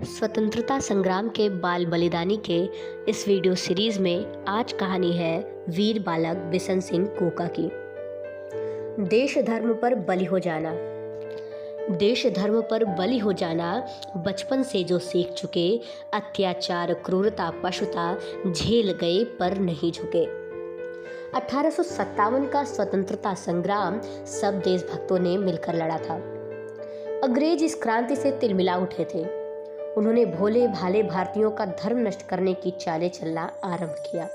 स्वतंत्रता संग्राम के बाल बलिदानी के इस वीडियो सीरीज में आज कहानी है वीर बालक बिशन सिंह कोका की। देश धर्म पर बलि हो जाना। देश धर्म पर बलि हो जाना बचपन से जो सीख चुके, अत्याचार, क्रूरता, पशुता झेल गए पर नहीं झुके। 1857 का स्वतंत्रता संग्राम सब देशभक्तों ने मिलकर लड़ा था। अंग्रेज इस क्रांति से तिलमिला उठे थे। उन्होंने भोले भाले भारतीयों का धर्म नष्ट करने की चालें चलना आरंभ किया।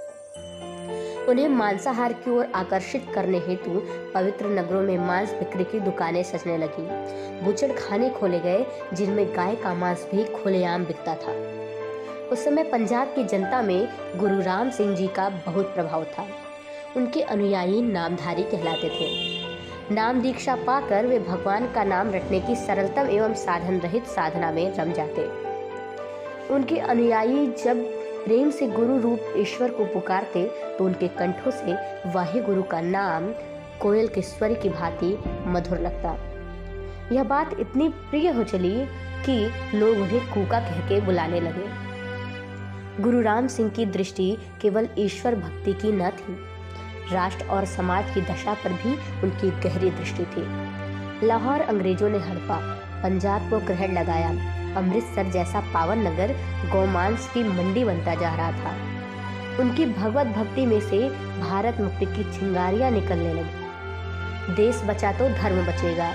उन्हें मांसाहार की ओर आकर्षित करने हेतु पवित्र नगरों में मांस बिक्री की दुकानें सजने लगी। बूचड़ खाने खोले गए जिनमें गाय का मांस भी खुलेआम बिकता था। उस समय पंजाब की जनता में गुरु राम सिंह जी का बहुत प्रभाव था। उनके अनुयायी नामधारी कहलाते थे। नाम दीक्षा पाकर वे भगवान का नाम रटने की सरलतम एवं साधन रहित साधना में रम जाते। उनके अनुयायी जब प्रेम से गुरु रूप ईश्वर को पुकारते तो उनके कंठों से वाहे गुरु का नाम कोयल के स्वर की भांति मधुर लगता। यह बात इतनी प्रिय हो चली कि लोग उन्हें कूका कह के बुलाने लगे। गुरु राम सिंह की दृष्टि केवल ईश्वर भक्ति की न थी, राष्ट्र और समाज की दशा पर भी उनकी गहरी दृष्टि थी। लाहौर अंग्रेजों ने हड़पा, पंजाब को ग्रहण लगाया, अमृतसर जैसा पावन नगर गौमांस की मंडी बनता जा रहा था। उनकी भगवत भक्ति में से भारत मुक्ति की चिंगारियां निकलने लगी। देश बचा तो धर्म बचेगा,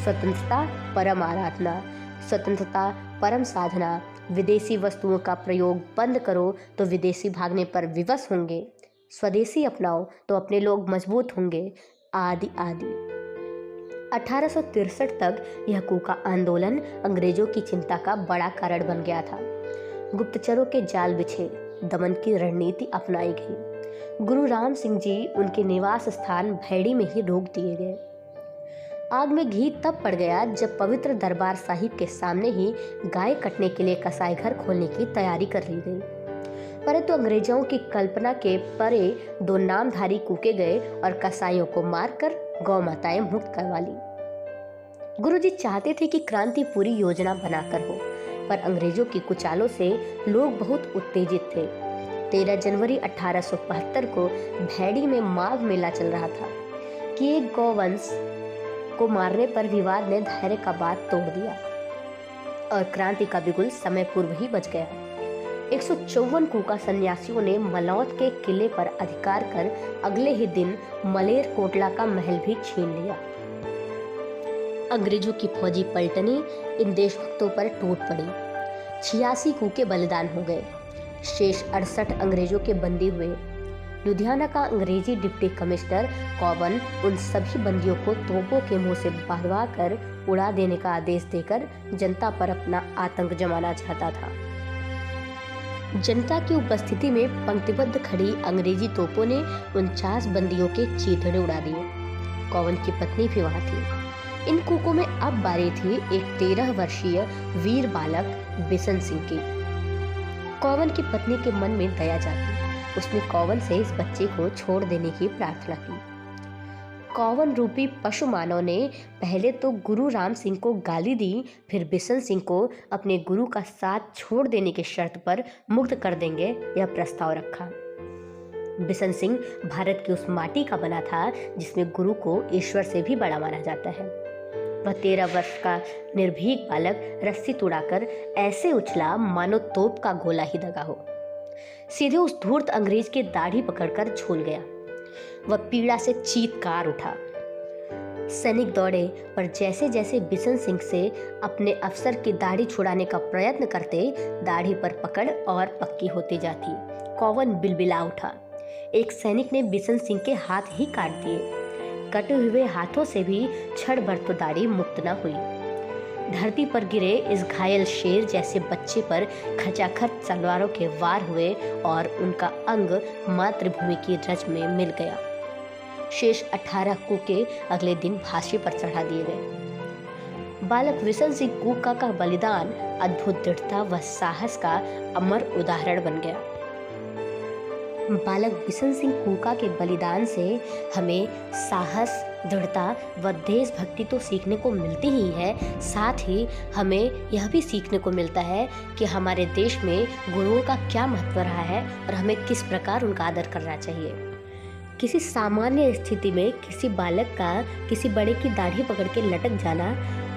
स्वतंत्रता परम आराधना, स्वतंत्रता परम साधना, विदेशी वस्तुओं का प्रयोग बंद करो तो विदेशी भागने पर विवश होंगे, स्वदेशी अपनाओ तो अपने लोग मजबूत होंगे, आदि आदि। 1863 तक यह कूका आंदोलन अंग्रेजों की चिंता का बड़ा कारण बन गया था। गुप्तचरों के जाल बिछे, दमन की रणनीति अपनाई गई। गुरु राम सिंह जी उनके निवास स्थान भैड़ी में ही रोक दिए गए। आग में घी तब पड़ गया जब पवित्र दरबार साहिब के सामने ही गाय कटने के लिए कसाई घर खोलने की तैयारी कर ली गई। परंतु अंग्रेजों की कल्पना के परे दो नामधारी कूके गए और कसाईयों को मारकर गौ माताएं मुक्त करवा ली। गुरुजी चाहते थे कि क्रांति पूरी योजना बनाकर हो, पर अंग्रेजों की कुचालों से लोग बहुत उत्तेजित थे। 13 जनवरी 1875 को भैड़ी में माघ मेला चल रहा था कि एक गौवंश को मारने पर विवाद ने धैर्य का बात तोड़ दिया और क्रांति का बिगुल समय पूर्व ही बज गया। 154 कूका सन्यासियों ने मलौत के किले पर अधिकार कर अगले ही दिन मलेर कोटला का महल भी छीन लिया। अंग्रेजों की फौजी पलटनी इन देशभक्तों पर टूट पड़ी। 86 कूके बलिदान हो गए। शेष 68 अंग्रेजों के बंदी हुए। लुधियाना का अंग्रेजी डिप्टी कमिश्नर कॉवन उन सभी बंदियों को तोपों के मुंह से बांधवा कर उड़ा देने का आदेश देकर जनता पर अपना आतंक जमाना चाहता था। जनता की उपस्थिति में पंक्तिबद्ध खड़ी अंग्रेजी तोपों ने 49 बंदियों के चीथड़े उड़ा दिए। कॉवन की पत्नी भी वहां थी। इन कूकों में अब बारी थी एक 13 वर्षीय वीर बालक बिशन सिंह की। कॉवन की पत्नी के मन में दया जागी। उसने कॉवन से इस बच्चे को छोड़ देने की प्रार्थना की। कॉवन रूपी पशु मानव ने पहले तो गुरु राम सिंह को गाली दी, फिर बिशन सिंह को अपने गुरु का साथ छोड़ देने की शर्त पर मुक्त कर देंगे यह प्रस्ताव रखा। बिशन सिंह भारत की उस माटी का बना था जिसमें गुरु को ईश्वर से भी बड़ा माना जाता है। वह 13 वर्ष का निर्भीक बालक रस्सी तुड़ाकर ऐसे उछला मानो तोप का गोला ही दगा हो। सीधे उस धूर्त अंग्रेज की दाढ़ी पकड़कर झूल गया। वह पीड़ा से चीत्कार उठा। सैनिक दौड़े, पर जैसे जैसे बिशन सिंह से अपने अफसर की दाढ़ी छुड़ाने का प्रयत्न करते, दाढ़ी पर पकड़ और पक्की होती जाती। कॉवन बिलबिला उठा। एक सैनिक ने बिशन सिंह के हाथ ही काट दिए। कटे हुए हाथों से भी क्षण भर तो दाढ़ी मुक्त न हुई। धरती पर गिरे इस घायल शेर जैसे बच्चे पर खचाखच तलवारों के वार हुए और उनका अंग मातृभूमि की रज में मिल गया। शेष 18 कूके अगले दिन फांसी पर चढ़ा दिए गए। बालक बिशन सिंह कूका का बलिदान अद्भुत दृढ़ता व साहस का अमर उदाहरण बन गया। बालक बिशन सिंह कूका के बलिदान से हमें साहस, दृढ़ता व देशभक्ति तो सीखने को मिलती ही है, साथ ही हमें यह भी सीखने को मिलता है कि हमारे देश में गुरुओं का क्या महत्व रहा है और हमें किस प्रकार उनका आदर करना चाहिए। किसी सामान्य स्थिति में किसी बालक का किसी बड़े की दाढ़ी पकड़ के लटक जाना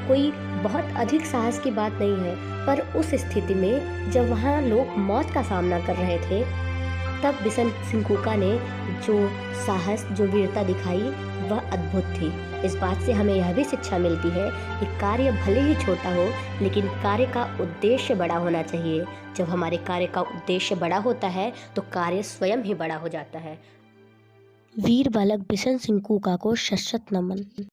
कोई बहुत अधिक साहस की बात नहीं है, पर उस स्थिति में जब वहाँ लोग मौत का सामना कर रहे थे, तब बिशन सिंह कूका ने जो साहस, जो वीरता दिखाई वह अद्भुत थी। इस बात से हमें यह भी शिक्षा मिलती है कि कार्य भले ही छोटा हो, लेकिन कार्य का उद्देश्य बड़ा होना चाहिए। जब हमारे कार्य का उद्देश्य बड़ा होता है तो कार्य स्वयं ही बड़ा हो जाता है। वीर बालक बिशन सिंह कूका को शत शत नमन।